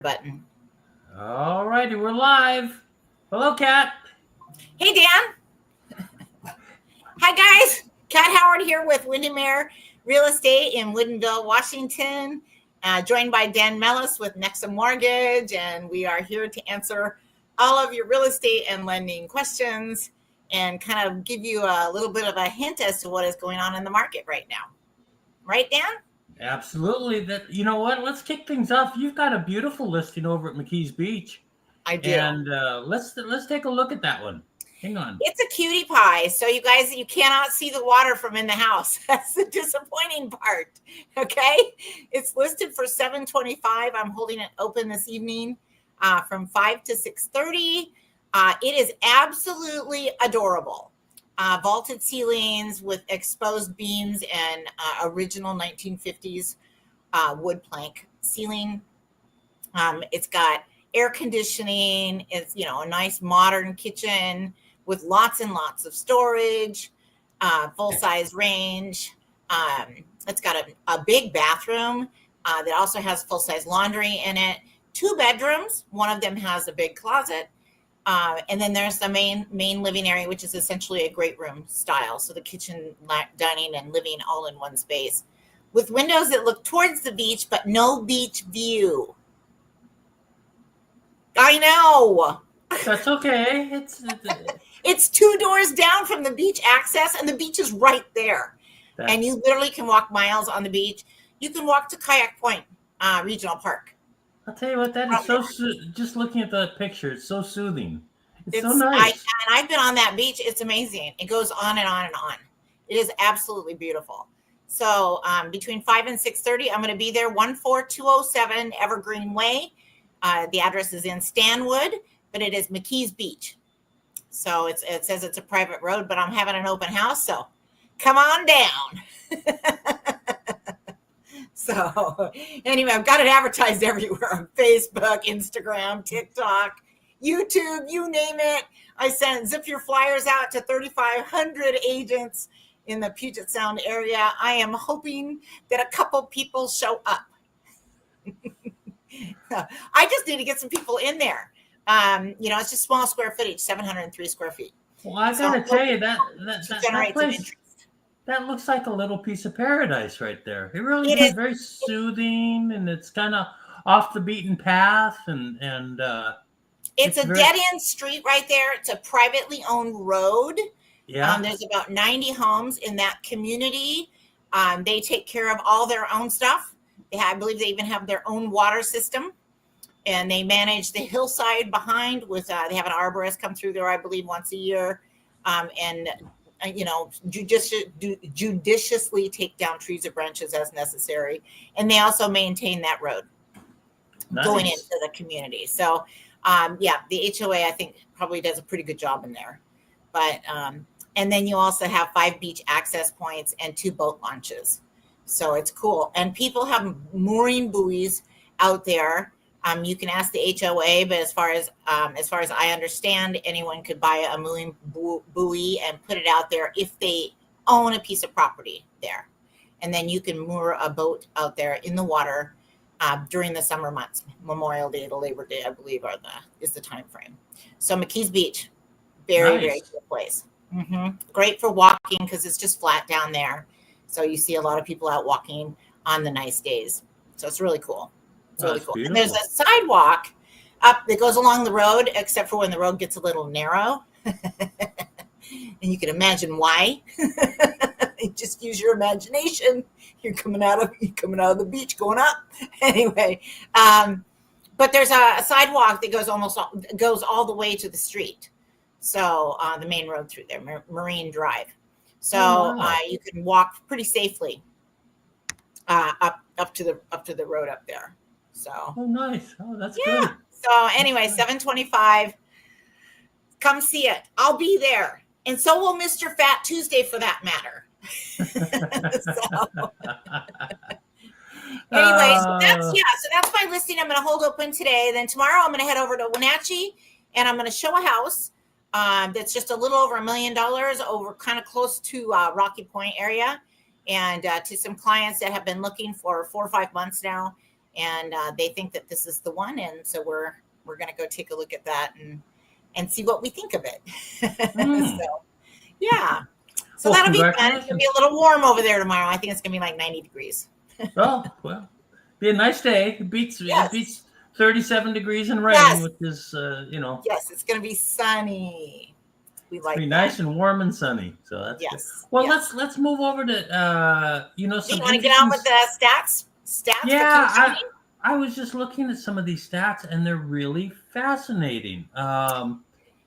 Button. All righty, we're live. Hello, Kat. Hey, Dan. Hi, guys. Kat Howard here with Windermere Real Estate in Woodinville, Washington, joined by Dan Mellis with Nexa Mortgage. And we are here to answer all of your real estate and lending questions and kind of give you a little bit of a hint as to what is going on in the market right now. Right, Dan? Absolutely. That you know what? Let's kick things off. You've got a beautiful listing over at McKees Beach, I do. and let's take a look at that one. Hang on. It's a cutie pie. So you guys, you cannot see the water from in the house. That's the disappointing part. Okay. It's listed for $725. I'm holding it open this evening from 5 to 6:30. It is absolutely adorable. Vaulted ceilings with exposed beams and original 1950s wood plank ceiling. It's got air conditioning. It's, a nice modern kitchen with lots and lots of storage, full-size range. It's got a big bathroom that also has full-size laundry in it. 2 bedrooms. One of them has a big closet. And then there's the main living area, which is essentially a great room style. So the kitchen, dining, and living all in one space. With windows that look towards the beach, but no beach view. I know. That's okay. It's 2 doors down from the beach access, and the beach is right there. And you literally can walk miles on the beach. You can walk to Kayak Point Regional Park. I'll tell you what, that is so. Just looking at the picture, it's so soothing. It's so nice. I've been on that beach. It's amazing. It goes on and on and on. It is absolutely beautiful. So between 5 and 6:30, I'm going to be there. 14207 Evergreen Way. The address is in Stanwood, but it is McKees Beach. So it says it's a private road, but I'm having an open house. So come on down. So anyway, I've got it advertised everywhere on Facebook, Instagram, TikTok, YouTube, you name it. I zip your flyers out to 3,500 agents in the Puget Sound area. I am hoping that a couple people show up. I just need to get some people in there. It's just small square footage, 703 square feet. Well, I gotta tell you that place, that looks like a little piece of paradise right there. It really is very soothing, and it's kind of off the beaten path, and it's a dead end street right there. It's a privately owned road. Yeah. There's about 90 homes in that community. They take care of all their own stuff. I believe they even have their own water system, and they manage the hillside behind with, they have an arborist come through there, I believe, once a year. And judiciously take down trees or branches as necessary. And they also maintain that road going into the community. So, the HOA, I think, probably does a pretty good job in there. But, and then you also have 5 beach access points and 2 boat launches. So it's cool. And people have mooring buoys out there. You can ask the HOA, but as far as I understand, anyone could buy a mooring buoy and put it out there if they own a piece of property there. And then you can moor a boat out there in the water during the summer months. Memorial Day to Labor Day, I believe, is the time frame. So McKees Beach, very good place. Mm-hmm. Great for walking because it's just flat down there. So you see a lot of people out walking on the nice days. So it's really cool. Really cool. And there's a sidewalk up that goes along the road, except for when the road gets a little narrow. And you can imagine why. Just use your imagination. You're coming out of the beach going up. Anyway, but there's a sidewalk that goes all the way to the street. So the main road through there, Marine Drive. So you can walk pretty safely up to the road up there. So nice. Oh, that's good. So anyway, 725. Come see it. I'll be there. And so will Mr. Fat Tuesday for that matter. Anyway, so that's my listing. I'm going to hold open today. Then tomorrow I'm going to head over to Wenatchee and I'm going to show a house that's just a little over $1 million over kind of close to Rocky Point area, and to some clients that have been looking for 4 or 5 months now. and they think that this is the one. And so we're going to go take a look at that and see what we think of it. So, yeah. So well, that'll be fun. It's going to be a little warm over there tomorrow. I think it's going to be like 90 degrees. Well, be a nice day. It beats 37 degrees and rain, yes. which is, Yes, it's going to be sunny. We like be that. nice and warm and sunny. So that's good. Well, let's move over to you want to get on with the stats? Yeah, I was just looking at some of these stats, and they're really fascinating.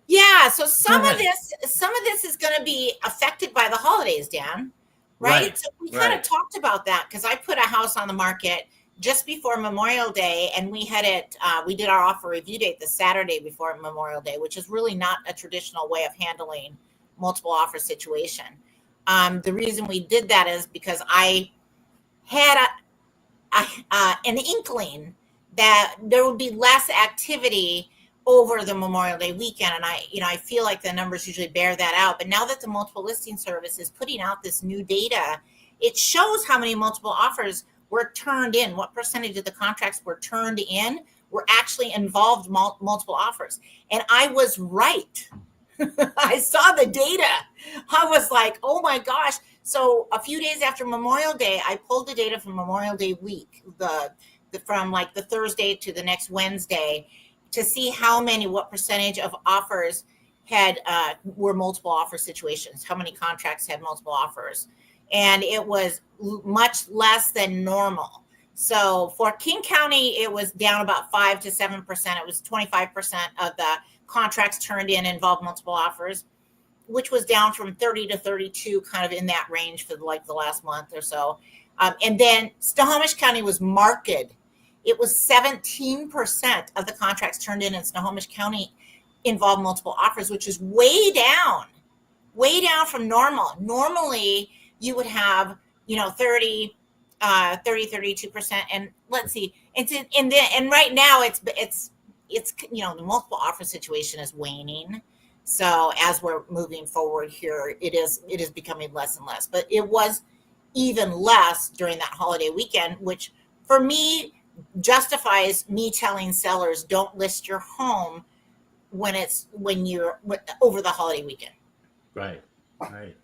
Yeah, so some of this is going to be affected by the holidays, Dan. Right? So we kind of talked about that because I put a house on the market just before Memorial Day, and we had it. We did our offer review date the Saturday before Memorial Day, which is really not a traditional way of handling multiple offer situation. The reason we did that is because I had an inkling that there would be less activity over the Memorial Day weekend. And I feel like the numbers usually bear that out. But now that the multiple listing service is putting out this new data, it shows how many multiple offers were turned in, what percentage of the contracts were turned in were actually involved multiple offers. And I was right. I saw the data. I was like, oh my gosh. So a few days after Memorial Day, I pulled the data from Memorial Day week, from like the Thursday to the next Wednesday, to see what percentage of offers were multiple offer situations, how many contracts had multiple offers. And it was much less than normal. So for King County, it was down about 5 to 7%. It was 25% of the contracts turned in involved multiple offers, which was down from 30 to 32, kind of in that range for like the last month or so. And then Snohomish County was marked. It was 17% of the contracts turned in Snohomish County involved multiple offers, which is way down from normal. Normally, you would have, 32%. And let's see, and right now it's the multiple offer situation is waning. So as we're moving forward here, it is becoming less and less. But it was even less during that holiday weekend, which for me justifies me telling sellers don't list your home when you're over the holiday weekend. Right.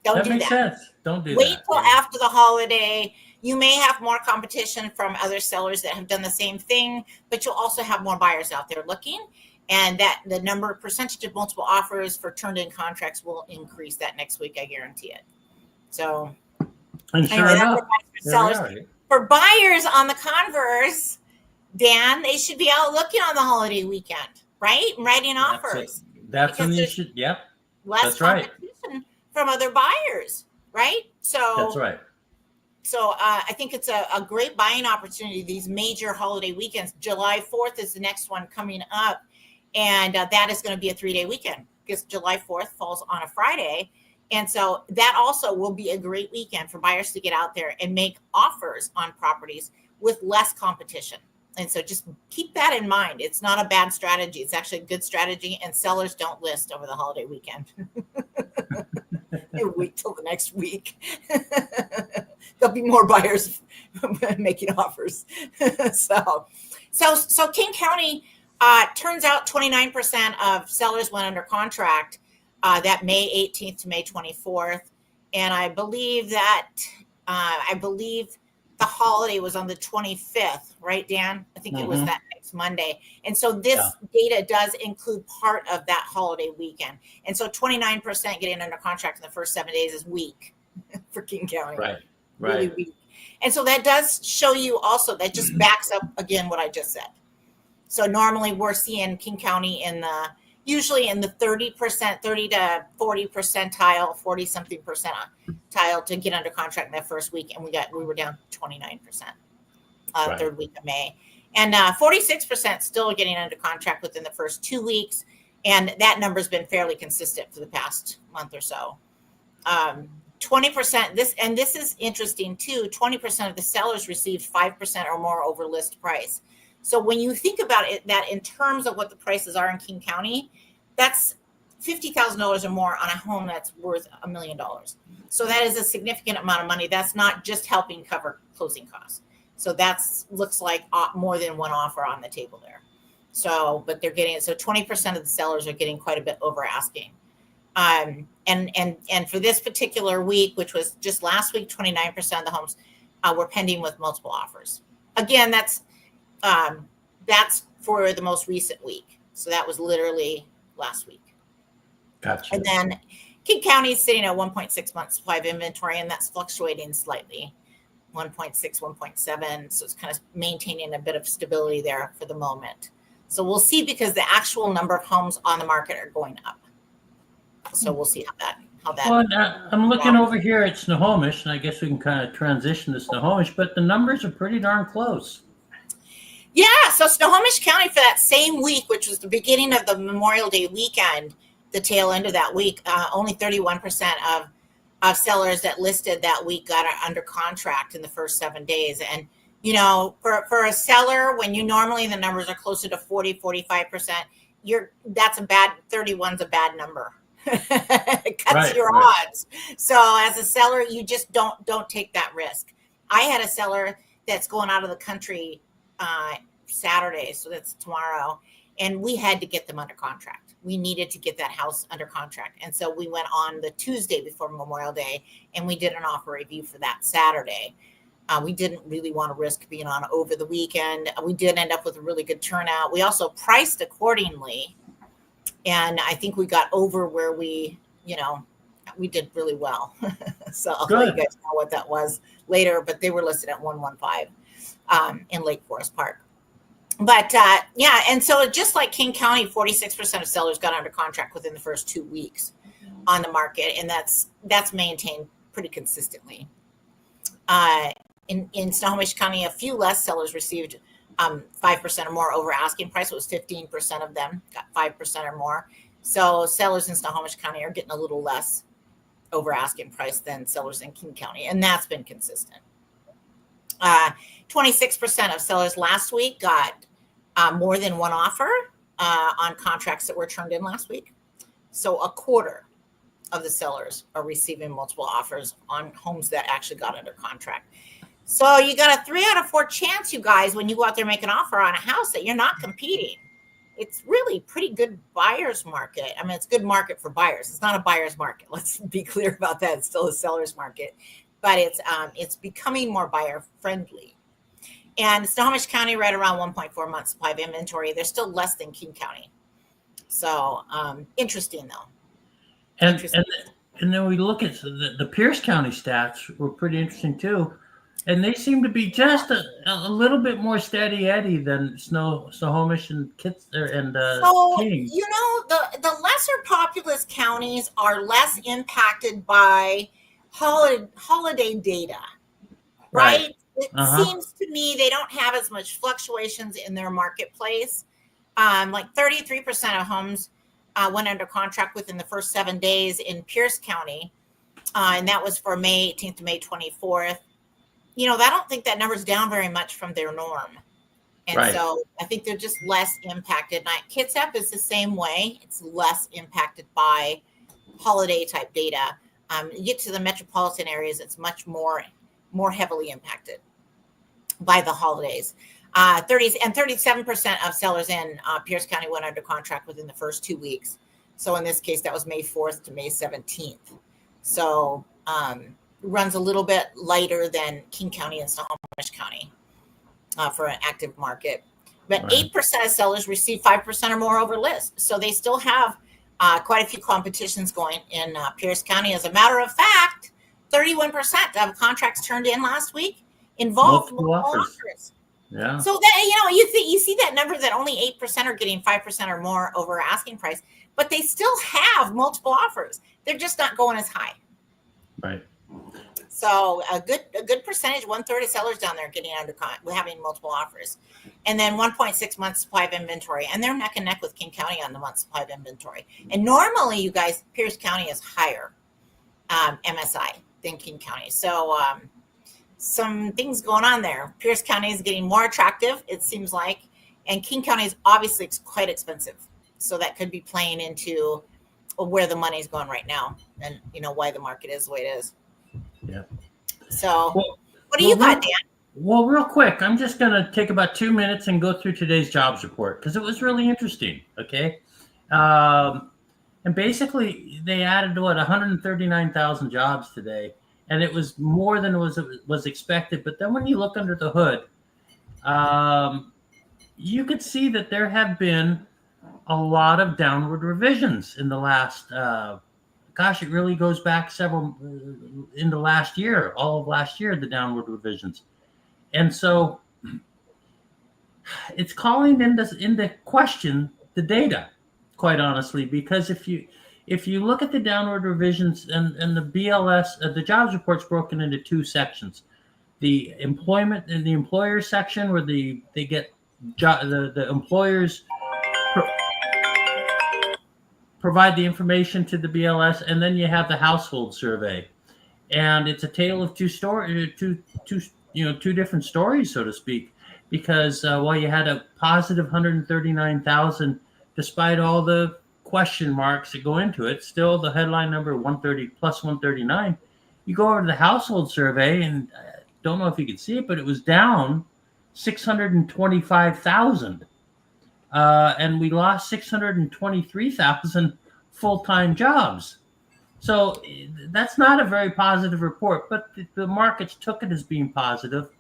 Don't do makes that. Sense. Don't do Wait that. till after the holiday. You may have more competition from other sellers that have done the same thing, but you'll also have more buyers out there looking. And that the percentage of multiple offers for turned in contracts will increase that next week. I guarantee it. So, and sure enough, for buyers on the converse, Dan, they should be out looking on the holiday weekend, right? And writing offers. That's when you should. Yep. Less competition from other buyers, right? So that's right. So I think it's a great buying opportunity. These major holiday weekends. July 4th is the next one coming up. And that is going to be a 3-day weekend because July 4th falls on a Friday. And so that also will be a great weekend for buyers to get out there and make offers on properties with less competition. And so just keep that in mind. It's not a bad strategy. It's actually a good strategy. And sellers don't list over the holiday weekend. Wait till the next week. There'll be more buyers making offers. So King County, turns out 29% of sellers went under contract that May 18th to May 24th. And I believe the holiday was on the 25th, right, Dan? I think it was that next Monday. And so this data does include part of that holiday weekend. And so 29% getting under contract in the first 7 days is weak for King County. Right. Really weak. And so that does show you also, that just backs up again what I just said. So normally we're seeing King County usually in the 30 to 40 percentile, 40 something percentile to get under contract in that first week. And we were down 29%, third week of May. And 46% still getting under contract within the first 2 weeks. And that number's been fairly consistent for the past month or so. 20%, this is interesting too, 20% of the sellers received 5% or more over list price. So when you think about it, that in terms of what the prices are in King County, that's $50,000 or more on a home that's worth $1 million. So that is a significant amount of money. That's not just helping cover closing costs. So that's looks like more than one offer on the table there. So, but they're getting it. So 20% of the sellers are getting quite a bit over asking. And for this particular week, which was just last week, 29% of the homes were pending with multiple offers. Again, that's for the most recent week. So that was literally last week. Gotcha. And then King County is sitting at 1.6 months supply of inventory, and that's fluctuating slightly, 1.6, 1.7. So it's kind of maintaining a bit of stability there for the moment. So we'll see, because the actual number of homes on the market are going up. So we'll see how that. Well, I'm looking over here at Snohomish, and I guess we can kind of transition to Snohomish, but the numbers are pretty darn close. Yeah, so Snohomish County for that same week, which was the beginning of the Memorial Day weekend, the tail end of that week, only 31% of sellers that listed that week got under contract in the first 7 days. And, you know, for a seller, when you normally the numbers are closer to 40, 45%, that's a bad, 31's a bad number. It cuts your odds. So as a seller, you just don't take that risk. I had a seller that's going out of the country Saturday, so that's tomorrow, and we had to get them under contract. We needed to get that house under contract, and so we went on the Tuesday before Memorial Day, and we did an offer review for that Saturday. We didn't really want to risk being on over the weekend. We did end up with a really good turnout. We also priced accordingly, and I think we got over where we did really well. So I'll let you guys know what that was later, but they were listed at 115 in Lake Forest Park. But yeah, and so just like King County, 46% of sellers got under contract within the first 2 weeks on the market, and that's maintained pretty consistently. In Snohomish County, a few less sellers received 5% or more over asking price. It was 15% of them got 5% or more. So sellers in Snohomish County are getting a little less over asking price than sellers in King County, and that's been consistent. 26% of sellers last week got more than one offer on contracts that were turned in last week. So a quarter of the sellers are receiving multiple offers on homes that actually got under contract. So you got a 3 out of 4 chance, you guys, when you go out there and make an offer on a house, that you're not competing. It's really pretty good buyer's market. I mean, it's a good market for buyers. It's not a buyer's market. Let's be clear about that. It's still a seller's market, but it's becoming more buyer friendly. And Snohomish County right around 1.4 months supply of inventory. They're still less than King County. So interesting though. And then we look at the Pierce County stats were pretty interesting too. And they seem to be just a little bit more steady Eddie than Snohomish and Kintzer and King. You know, the lesser populous counties are less impacted by holiday data, right? It seems to me they don't have as much fluctuations in their marketplace. Like 33% of homes went under contract within the first 7 days in Pierce County, and that was for May 18th to May 24th. You know, I don't think that number's down very much from their norm. And so I think they're just less impacted. Now, Kitsap is the same way. It's less impacted by holiday type data. You get to the metropolitan areas, it's much more heavily impacted by the holidays. 37% of sellers in Pierce County went under contract within the first 2 weeks. So in this case, that was May 4th to May 17th. So runs a little bit lighter than King County and Snohomish County for an active market. But 8% of sellers receive 5% or more over list. So they still have quite a few competitions going in Pierce County. As a matter of fact, 31% of contracts turned in last week involved multiple offers. Yeah. So that, you see that number that only 8% are getting 5% or more over asking price, but they still have multiple offers. They're just not going as high. Right. So a good percentage, 1/3 of sellers down there getting having multiple offers, and then 1.6 months supply of inventory, and they're neck and neck with King County on the month supply of inventory. And normally, you guys, Pierce County is higher MSI than King County. So some things going on there. Pierce County is getting more attractive, it seems like, and King County is obviously quite expensive. So that could be playing into where the money's going right now, and why the market is the way it is. Yeah. So what do you got, Dan? Well, real quick, I'm just going to take about 2 minutes and go through today's jobs report because it was really interesting. Okay. And basically, they added 139,000 jobs today, and it was more than was expected. But then when you look under the hood, you could see that there have been a lot of downward revisions in the last. Gosh, it really goes back several in the last year, all of last year, the downward revisions. And so it's calling into question the data, quite honestly, because if you look at the downward revisions and the BLS, the jobs report's broken into two sections: the employment and the employer section, where they get the employers provide the information to the BLS, and then you have the household survey, and it's a tale of two different stories, so to speak, because while you had a positive 139,000, despite all the question marks that go into it, still the headline number 130 plus 139. You go over to the household survey, and I don't know if you could see it, but it was down 625,000. And we lost 623,000 full-time jobs. So that's not a very positive report, but the markets took it as being positive.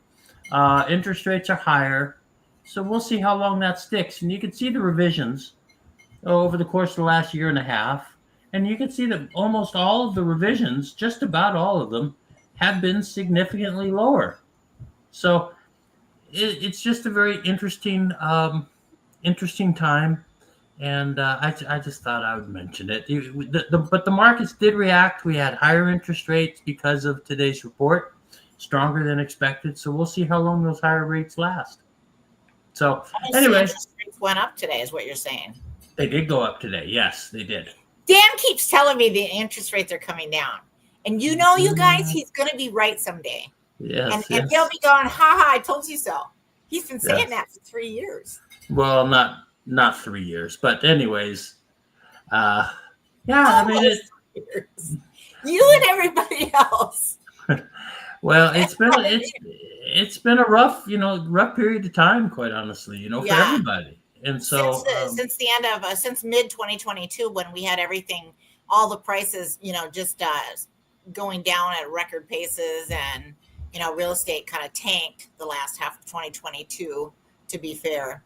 Interest rates are higher. So we'll see how long that sticks. And you can see the revisions over the course of the last year and a half. And you can see that almost all of the revisions, just about all of them, have been significantly lower. So it's just a very interesting time. And I just thought I would mention it. But the markets did react. We had higher interest rates because of today's report, stronger than expected. So we'll see how long those higher rates last. So anyway, interest rates went up today, is what you're saying. They did go up today. Yes, they did. Dan keeps telling me the interest rates are coming down, and you guys, he's going to be right someday. Yes, and he'll be going, "Ha ha! I told you so." He's been saying that for 3 years. Well, not 3 years, but anyways, I mean, you and everybody else. Well, it's been a rough period of time, quite honestly, for everybody. And so since the end of since mid 2022, when we had everything, all the prices, just going down at record paces, and real estate kind of tanked the last half of 2022. To be fair,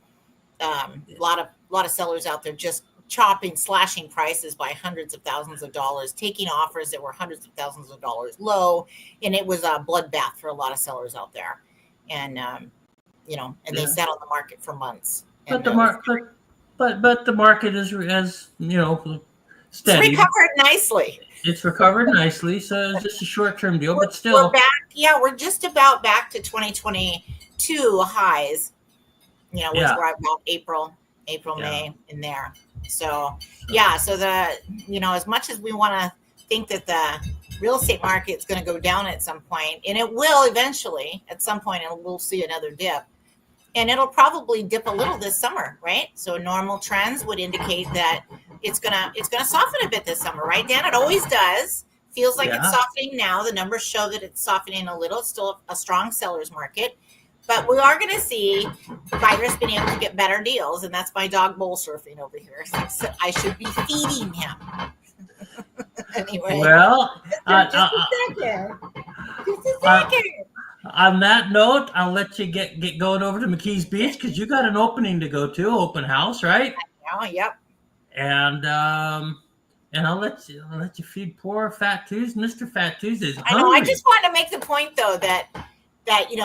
a lot of sellers out there just slashing prices by hundreds of thousands of dollars, taking offers that were hundreds of thousands of dollars low, and it was a bloodbath for a lot of sellers out there. And and they sat on the market for months. But the market is, as steady. It's recovered nicely. It's recovered nicely, so it's just a short-term deal, but still. We're back. Yeah, we're just about back to 2022 highs. Which were about April, May in there. So so the as much as we want to think that the real estate market is going to go down at some point, and it will eventually at some point, and we'll see another dip. And it'll probably dip a little this summer, right? So normal trends would indicate that it's gonna soften a bit this summer, right, Dan? It always does. Feels like it's softening now. The numbers show that it's softening a little. It's still a strong seller's market, but we are going to see buyers being able to get better deals, and that's my dog bowl surfing over here. So I should be feeding him. Anyway. Well, just a second. On that note, I'll let you get going over to McKees Beach, because you got an opening to go to, open house, right? Oh, yep. And I'll let you feed poor Fat Tuesday, Mr. Fat Tuesdays. I know. I just wanted to make the point, though, that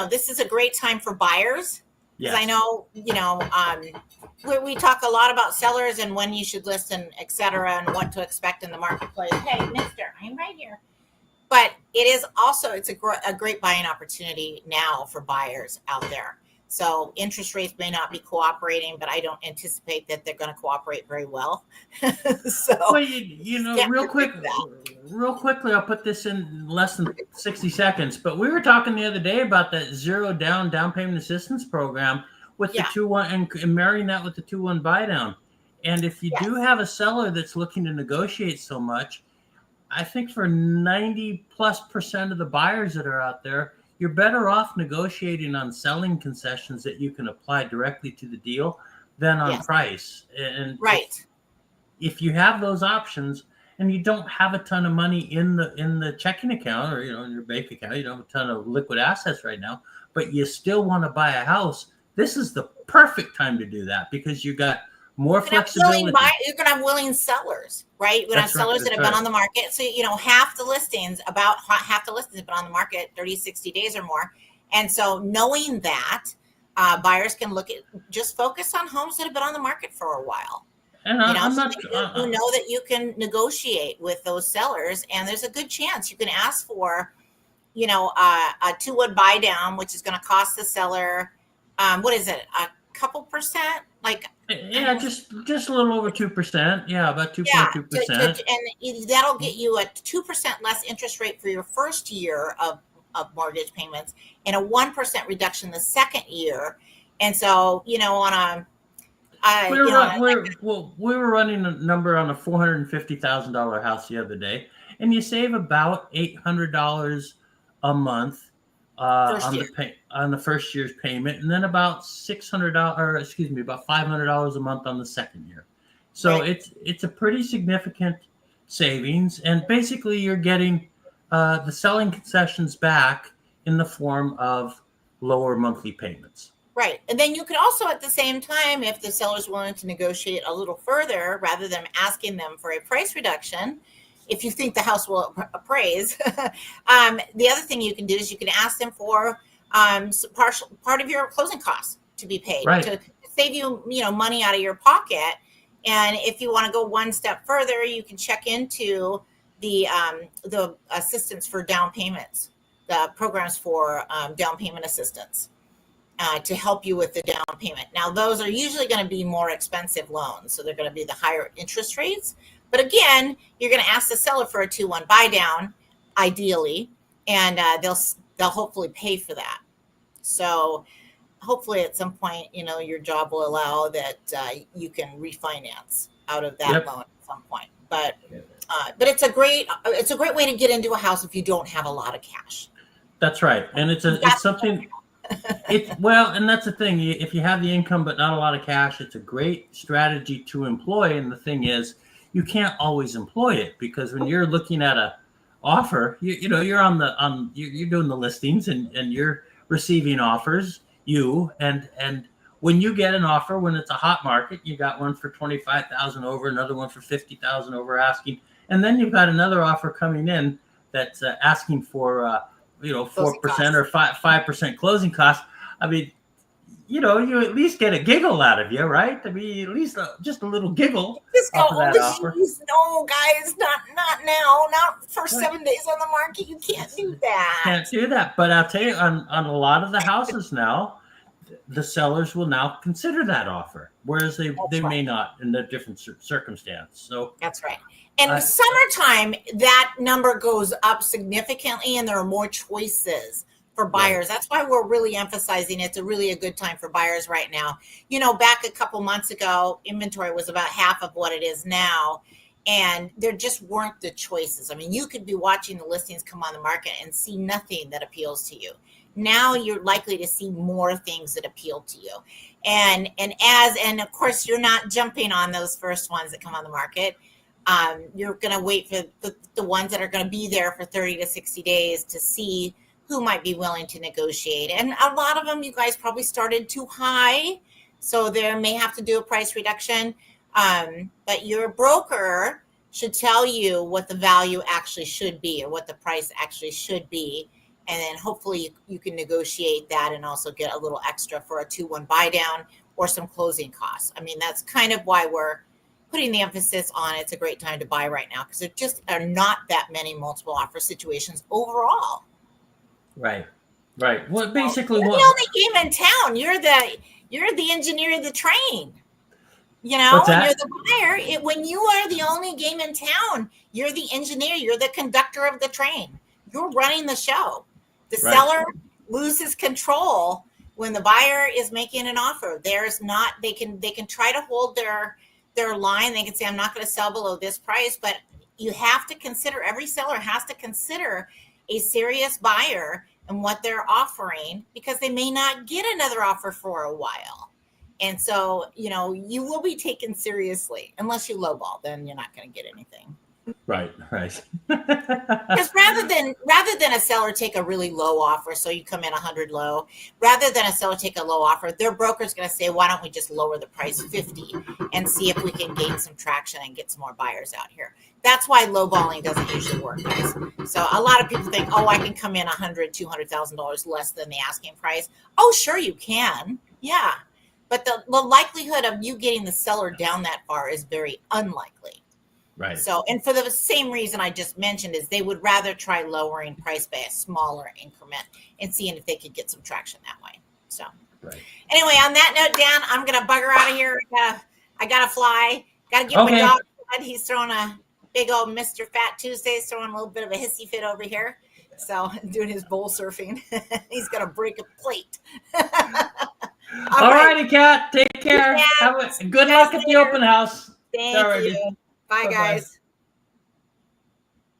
this is a great time for buyers. Because I know, we talk a lot about sellers and when you should list, and et cetera, and what to expect in the marketplace. Hey, mister, I'm right here. But it is also, it's a great buying opportunity now for buyers out there. So interest rates may not be cooperating, but I don't anticipate that they're going to cooperate very well. Well, real quickly, I'll put this in less than 60 seconds. But we were talking the other day about that zero down payment assistance program with the 2-1 and marrying that with the 2-1 buy down. And if you do have a seller that's looking to negotiate so much, I think for 90+% of the buyers that are out there, you're better off negotiating on selling concessions that you can apply directly to the deal than on Yes. price. And Right. if you have those options and you don't have a ton of money in the checking account or in your bank account, you don't have a ton of liquid assets right now, but you still want to buy a house, this is the perfect time to do that because you got more flexibility. You're gonna have willing sellers, right? You're gonna have sellers that have been on the market. So half the listings have been on the market 30, 60 days or more. And so knowing that, buyers can just focus on homes that have been on the market for a while. And I'm not. You know that you can negotiate with those sellers, and there's a good chance you can ask for, a 2-1 buy down, which is going to cost the seller, what is it, a couple percent? Just a little over 2%. Yeah, about 2.2%. And that'll get you a 2% less interest rate for your first year of mortgage payments, and a 1% reduction the second year. And so, on a we were running a number on a $450,000 house the other day, and you save about $800 a month on the first year's payment, and then about about $500 a month on the second year. So it's a pretty significant savings, and basically you're getting the selling concessions back in the form of lower monthly payments. Right. And then you could also, at the same time, if the seller's willing to negotiate a little further, rather than asking them for a price reduction, if you think the house will appraise, the other thing you can do is you can ask them for part of your closing costs to be paid, to save you, money out of your pocket. And if you want to go one step further, you can check into the assistance for down payments, the programs for down payment assistance. To help you with the down payment. Now, those are usually going to be more expensive loans, so they're going to be the higher interest rates. But again, you're going to ask the seller for a 2-1 buy down, ideally, and they'll hopefully pay for that. So hopefully at some point, your job will allow that you can refinance out of that loan at some point. But it's a great way to get into a house if you don't have a lot of cash. That's right, and it's something. And that's the thing. If you have the income but not a lot of cash, it's a great strategy to employ. And the thing is, you can't always employ it because when you're looking at a offer, you're you're doing the listings and you're receiving offers. And when you get an offer, when it's a hot market, you got one for 25,000 over, another one for 50,000 over asking, and then you've got another offer coming in that's asking for 4% or 5% closing costs. I mean, you at least get a giggle out of you, right? I mean, at least just a little giggle. Just go, no, guys, not now, not for 7 days on the market. You can't do that. Can't do that. But I'll tell you, on a lot of the houses now, the sellers will now consider that offer, whereas they may not in a different circumstance. So that's right. And summertime, that number goes up significantly, and there are more choices for buyers. That's why we're really emphasizing it's a good time for buyers right now. Back a couple months ago, inventory was about half of what it is now, and there just weren't the choices. I mean, you could be watching the listings come on the market and see nothing that appeals to you. Now you're likely to see more things that appeal to you. And of course, you're not jumping on those first ones that come on the market. You're going to wait for the ones that are going to be there for 30 to 60 days to see who might be willing to negotiate. And a lot of them, you guys probably started too high, so they may have to do a price reduction. But your broker should tell you what the value actually should be or what the price actually should be. And then hopefully you can negotiate that and also get a little extra for a 2-1 buy down or some closing costs. I mean, that's kind of why we're putting the emphasis on it's a great time to buy right now, because there just are not that many multiple offer situations overall. Right. Well, basically, you're the only game in town. You're the engineer of the train. What's that? You're the buyer. When you are the only game in town, you're the engineer. You're the conductor of the train. You're running the show. The seller loses control when the buyer is making an offer. They can try to hold their line. They can say, I'm not going to sell below this price, but you have to consider, every seller has to consider a serious buyer and what they're offering, because they may not get another offer for a while. And so, you will be taken seriously. Unless you lowball, then you're not going to get anything. Right. Because rather than a seller take a really low offer, so you come in 100 low, rather than a seller take a low offer, their broker's going to say, why don't we just lower the price 50 and see if we can gain some traction and get some more buyers out here. That's why lowballing doesn't usually work, guys. So a lot of people think, I can come in $100,000, $200,000 less than the asking price. Oh, sure you can. Yeah. But the likelihood of you getting the seller down that far is very unlikely. Right. So, and for the same reason I just mentioned, is they would rather try lowering price by a smaller increment and seeing if they could get some traction that way. So, Anyway, on that note, Dan, I'm going to bugger out of here. I got to fly. Got to get my dog fed. He's throwing a big old Mr. Fat Tuesday, throwing a little bit of a hissy fit over here. So, doing his bowl surfing. He's going to break a plate. All righty, Kat. Take care. Yeah. Good luck at the open house. Thank you. Bye, guys.